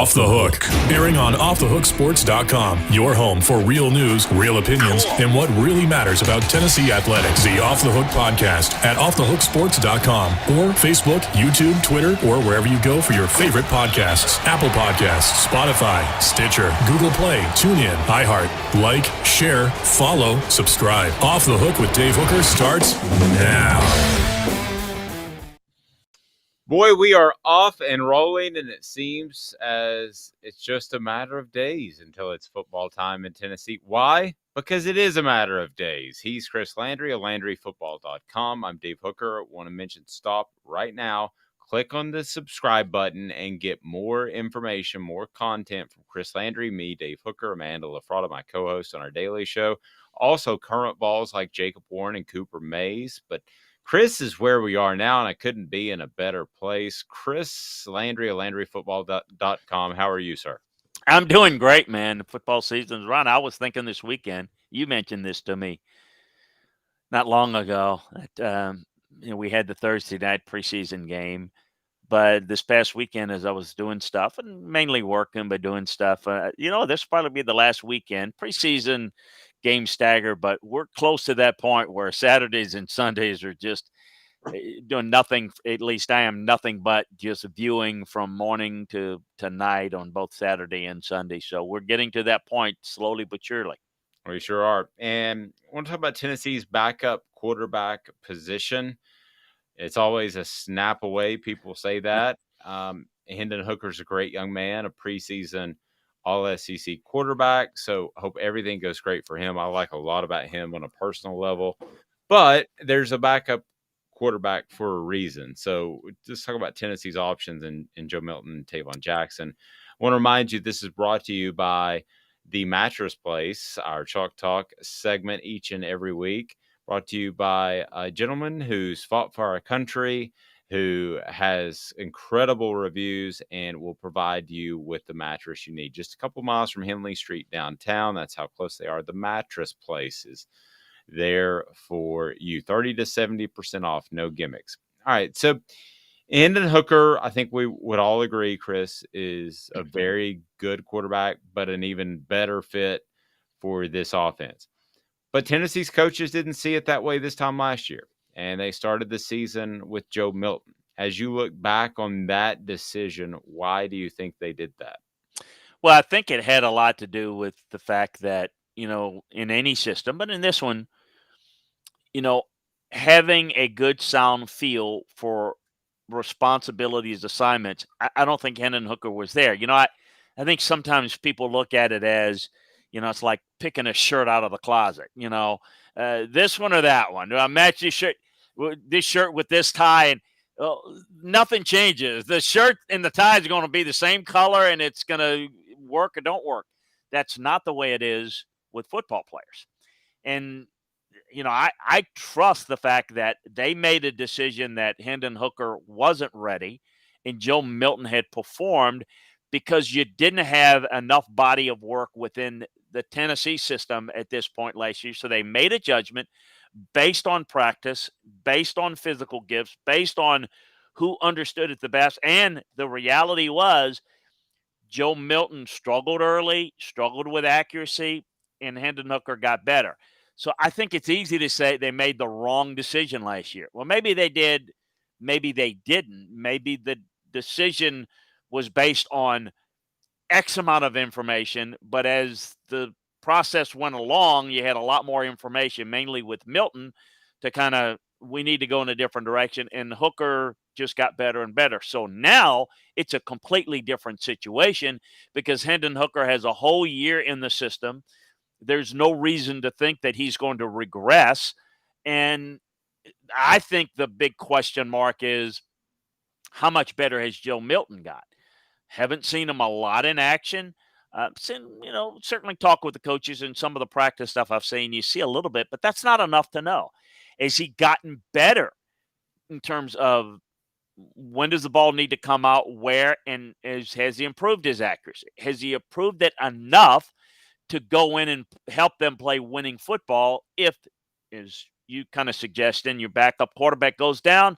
Off the Hook, airing on offthehooksports.com. Your home for real news, real opinions, and what really matters about Tennessee athletics. The Off the Hook podcast at offthehooksports.com or Facebook, YouTube, Twitter, or wherever you go for your favorite podcasts. Apple Podcasts, Spotify, Stitcher, Google Play, TuneIn, iHeart. Like, share, follow, subscribe. Off the Hook with Dave Hooker starts now. Boy, we are off and rolling, and it seems as it's just a matter of days until it's football time in Tennessee. Why? Because it is a matter of days. He's Chris Landry of LandryFootball.com. I'm Dave Hooker. I want to mention stop right now. Click on the subscribe button and get more information, more content from Chris Landry, me, Dave Hooker, Amanda LaFrada, my co-host on our daily show. Also, current balls like Jacob Warren and Cooper Mays, but Chris is where we are now, and I couldn't be in a better place. Chris Landry of LandryFootball.com. How are you, sir? I'm doing great, man. The football season's run. I was thinking this weekend, you mentioned this to me not long ago. That, we had the Thursday night preseason game, but this past weekend as I was doing stuff, and mainly working, but doing stuff, this will probably be the last weekend. Preseason game stagger, but we're close to that point where Saturdays and Sundays are just doing nothing. At least I am nothing but just viewing from morning to night on both Saturday and Sunday. So we're getting to that point slowly but surely. We sure are. And I want to talk about Tennessee's backup quarterback position. It's always a snap away. People say that. Hendon Hooker's a great young man, a preseason All-SEC quarterback. So I hope everything goes great for him. I like a lot about him on a personal level. But there's a backup quarterback for a reason. So let's talk about Tennessee's options in Joe Milton and Tavon Jackson. I want to remind you this is brought to you by The Mattress Place, our Chalk Talk segment each and every week. Brought to you by a gentleman who's fought for our country, who has incredible reviews and will provide you with the mattress you need. Just a couple miles from Henley Street downtown. That's how close they are. The Mattress Place is there for you. 30 to 70% off, no gimmicks. All right, so Hendon Hooker, I think we would all agree, Chris, is a very good quarterback, but an even better fit for this offense. But Tennessee's coaches didn't see it that way this time last year, and they started the season with Joe Milton. As you look back on that decision, why do you think they did that? Well, I think it had a lot to do with the fact that, in any system, but in this one, having a good sound feel for responsibilities, assignments, I don't think Hendon Hooker was there. I think sometimes people look at it as, it's like picking a shirt out of the closet, this one or that one. Do I match this shirt with this tie? And nothing changes. The shirt and the tie is going to be the same color, and it's going to work or don't work. That's not the way it is with football players. And, I trust the fact that they made a decision that Hendon Hooker wasn't ready and Joe Milton had performed because you didn't have enough body of work within the Tennessee system at this point last year. So they made a judgment based on practice, based on physical gifts, based on who understood it the best. And the reality was Joe Milton struggled early, struggled with accuracy, and Hendon Hooker got better. So I think it's easy to say they made the wrong decision last year. Well, maybe they did. Maybe they didn't. Maybe the decision was based on X amount of information, but as the process went along, you had a lot more information, mainly with Milton, to we need to go in a different direction, and Hooker just got better and better. So now it's a completely different situation because Hendon Hooker has a whole year in the system. There's no reason to think that he's going to regress, and I think the big question mark is how much better has Joe Milton got? Haven't seen him a lot in action. Certainly talk with the coaches and some of the practice stuff I've seen. You see a little bit, but that's not enough to know. Has he gotten better in terms of when does the ball need to come out, where, and has he improved his accuracy? Has he improved it enough to go in and help them play winning football if, as you kind of suggesting, your backup quarterback goes down?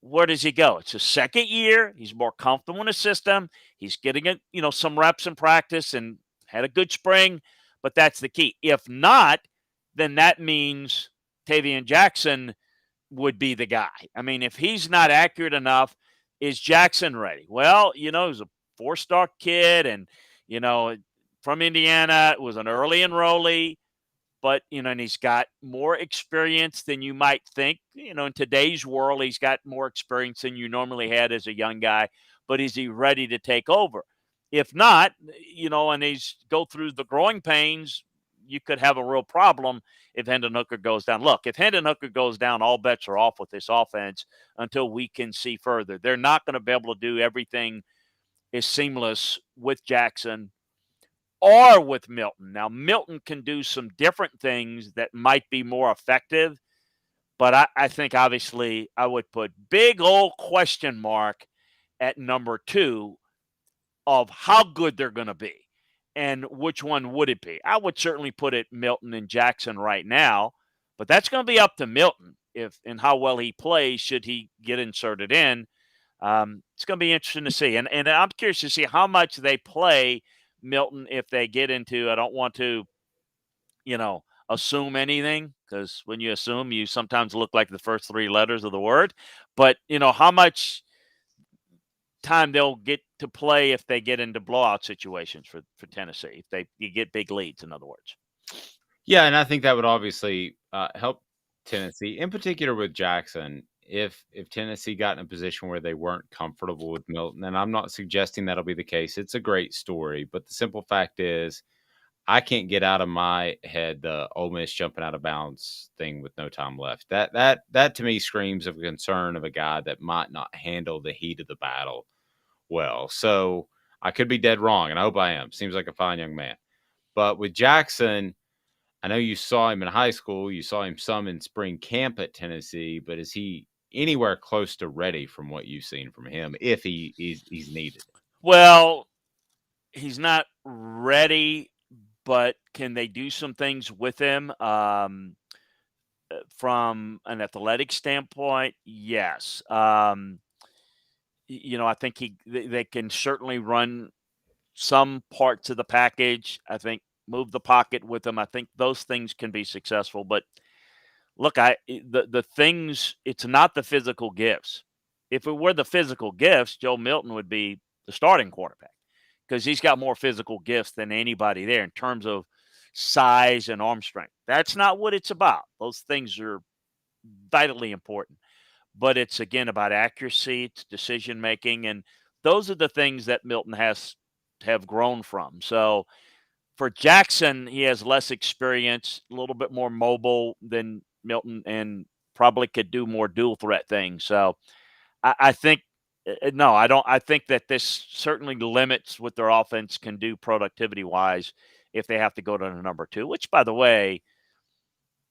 where does he go? It's his second year. He's more comfortable in the system. He's getting some reps in practice and had a good spring, but that's the key. If not, then that means Tavian Jackson would be the guy. I mean, if he's not accurate enough, is Jackson ready? Well, he's a four-star kid and, from Indiana, was an early enrollee, but, and he's got more experience than you might think. In today's world, he's got more experience than you normally had as a young guy, but is he ready to take over? If not, and he's go through the growing pains, you could have a real problem if Hendon Hooker goes down. Look, if Hendon Hooker goes down, all bets are off with this offense until we can see further. They're not going to be able to do everything as seamless with Jackson or with Milton. Now, Milton can do some different things that might be more effective, but I think obviously I would put big old question mark at number 2 of how good they're going to be. And which one would it be? I would certainly put it Milton and Jackson right now, but that's going to be up to Milton and how well he plays should he get inserted in. It's going to be interesting to see. And I'm curious to see how much they play Milton if they get into, I don't want to, assume anything, because when you assume, you sometimes look like the first 3 letters of the word. But, how much time they'll get to play if they get into blowout situations for Tennessee, if you get big leads, in other words. Yeah, and I think that would obviously help Tennessee, in particular with Jackson, if Tennessee got in a position where they weren't comfortable with Milton. And I'm not suggesting that'll be the case. It's a great story, but the simple fact is I can't get out of my head the Ole Miss jumping out of bounds thing with no time left. That to me screams of a concern of a guy that might not handle the heat of the battle well. So I could be dead wrong, and I hope I am. Seems like a fine young man. But with Jackson, I know you saw him in high school. You saw him some in spring camp at Tennessee, but is he anywhere close to ready from what you've seen from him if he's needed? Well, he's not ready, but can they do some things with him from an athletic standpoint? Yes. I think they can certainly run some parts of the package. I think move the pocket with him. I think those things can be successful. But look, the things, it's not the physical gifts. If it were the physical gifts, Joe Milton would be the starting quarterback because he's got more physical gifts than anybody there in terms of size and arm strength. That's not what it's about. Those things are vitally important. But it's, again, about accuracy, it's decision making, and those are the things that Milton has to have grown from. So for Jackson, he has less experience, a little bit more mobile than Milton, and probably could do more dual threat things. So I think no, I don't. I think that this certainly limits what their offense can do productivity wise if they have to go to the number 2, which, by the way,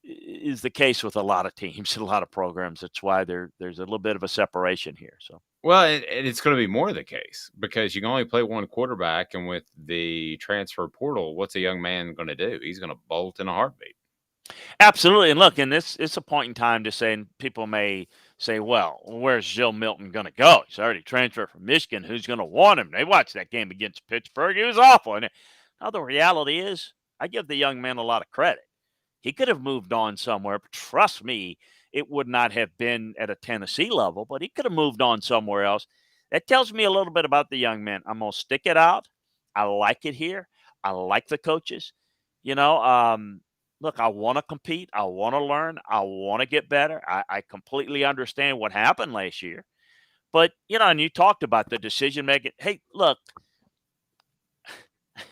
is the case with a lot of teams and a lot of programs. That's why there's a little bit of a separation here. So, well, it's going to be more the case because you can only play one quarterback, and with the transfer portal, what's a young man going to do? He's going to bolt in a heartbeat. Absolutely. And look, and it's a point in time to say, and people may say, well, where's Joe Milton going to go? He's already transferred from Michigan. Who's going to want him? They watched that game against Pittsburgh. He was awful. And now the reality is, I give the young man a lot of credit. He could have moved on somewhere, but trust me, it would not have been at a Tennessee level, but he could have moved on somewhere else. That tells me a little bit about the young man. I'm going to stick it out. I like it here. I like the coaches. Look, I want to compete. I want to learn. I want to get better. I completely understand what happened last year. But, and you talked about the decision making. Hey, look,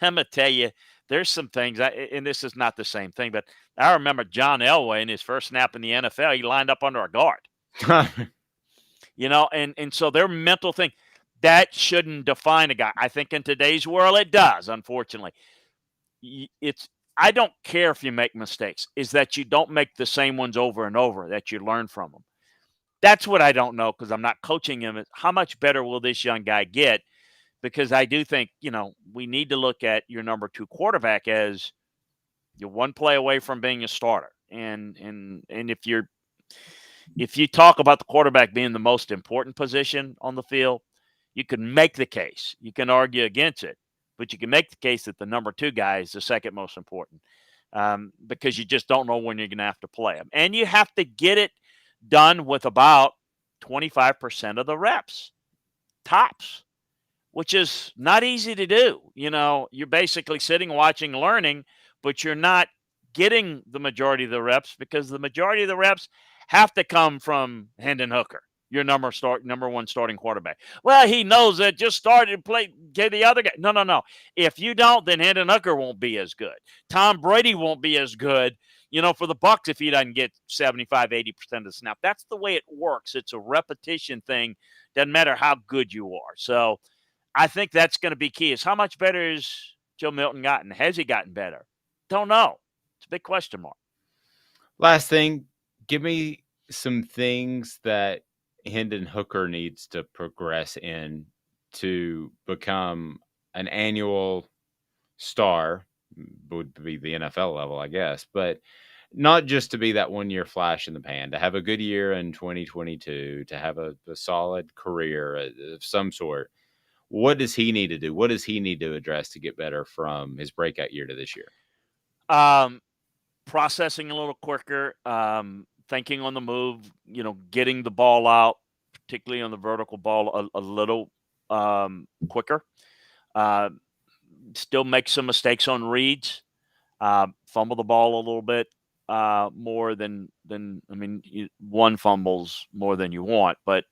I'm going to tell you, there's some things, and this is not the same thing, but I remember John Elway in his first snap in the NFL, he lined up under a guard. And so their mental thing, that shouldn't define a guy. I think in today's world it does, unfortunately. I don't care if you make mistakes, is that you don't make the same ones over and over, that you learn from them. That's what I don't know because I'm not coaching him. How much better will this young guy get? Because I do think, we need to look at your number 2 quarterback as you're one play away from being a starter. And if you're, if you talk about the quarterback being the most important position on the field, you can make the case. You can argue against it, but you can make the case that the number 2 guy is the second most important, because you just don't know when you're going to have to play him. And you have to get it done with about 25% of the reps, tops, which is not easy to do. You're basically sitting, watching, learning, but you're not getting the majority of the reps because the majority of the reps have to come from Hendon Hooker, your number 1 starting quarterback. Well, he knows that. Just started to play, get the other guy. No. If you don't, then Hendon Hooker won't be as good. Tom Brady won't be as good, for the Bucs if he doesn't get 75, 80% of the snap. That's the way it works. It's a repetition thing. Doesn't matter how good you are. So I think that's going to be key. Is how much better has Joe Milton gotten? Has he gotten better? Don't know. It's a big question mark. Last thing, give me some things that Hendon Hooker needs to progress in to become an annual star, would be the NFL level, I guess, but not just to be that 1-year flash in the pan, to have a good year in 2022, to have a solid career of some sort. What does he need to do? What does he need to address to get better from his breakout year to this year? Processing a little quicker, thinking on the move, getting the ball out, particularly on the vertical ball, a little quicker. Still make some mistakes on reads, fumble the ball a little bit more than one fumbles more than you want, but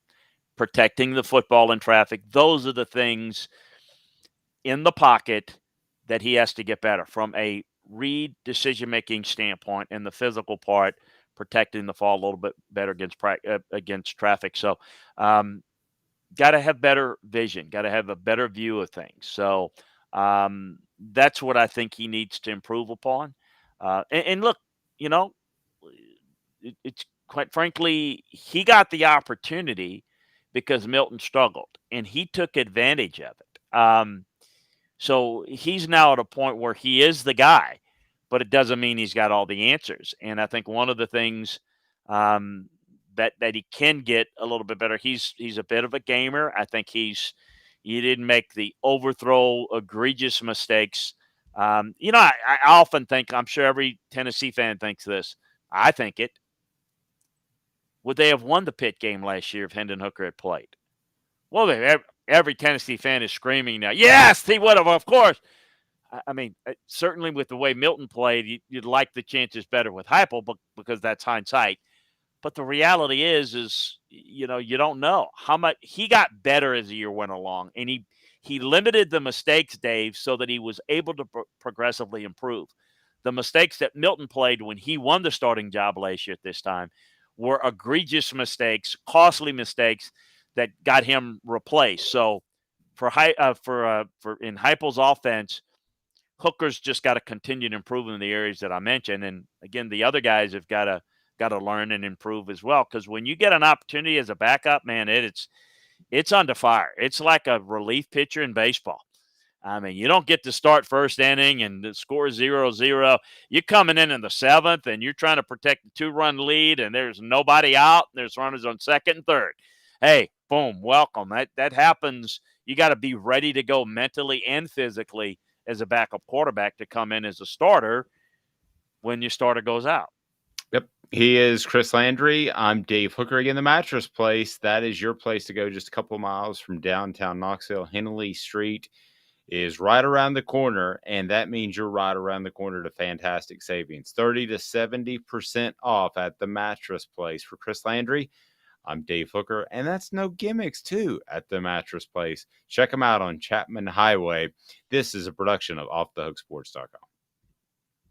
protecting the football in traffic, those are the things in the pocket that he has to get better from a read decision-making standpoint, and the physical part, protecting the fall a little bit better against traffic. So got to have better vision, got to have a better view of things. So that's what I think he needs to improve upon. And look, it's quite frankly, he got the opportunity because Milton struggled, and he took advantage of it. So he's now at a point where he is the guy, but it doesn't mean he's got all the answers. And I think one of the things that he can get a little bit better, he's a bit of a gamer. I think he didn't make the overthrow, egregious mistakes. I often think, I'm sure every Tennessee fan thinks this, I think it. Would they have won the Pitt game last year if Hendon Hooker had played? Well, every Tennessee fan is screaming now, yes, he would have, of course. I mean, certainly with the way Milton played, you'd like the chances better with Heupel, because that's hindsight. But the reality is you don't know how much he got better as the year went along, and he limited the mistakes, Dave, so that he was able to progressively improve. The mistakes that Milton played when he won the starting job last year at this time were egregious mistakes, costly mistakes that got him replaced. So for in Heupel's offense, Hooker's just got to continue to improve in the areas that I mentioned, and again, the other guys have got to learn and improve as well. Because when you get an opportunity as a backup, man, it's under fire. It's like a relief pitcher in baseball. I mean, you don't get to start first inning and the score 0-0. You're coming in the 7th, and you're trying to protect the 2-run lead, and there's nobody out. And there's runners on second and third. Hey, boom, welcome. That happens. You got to be ready to go mentally and physically as a backup quarterback to come in as a starter when your starter goes out. Yep. He is Chris Landry. I'm Dave Hooker. Again, the Mattress Place. That is your place to go just a couple miles from downtown Knoxville. Henley Street is right around the corner, and that means you're right around the corner to fantastic savings. 30 to 70% off at the Mattress Place. For Chris Landry, I'm Dave Hooker, and that's no gimmicks, too, at the Mattress Place. Check them out on Chapman Highway. This is a production of OffTheHookSports.com.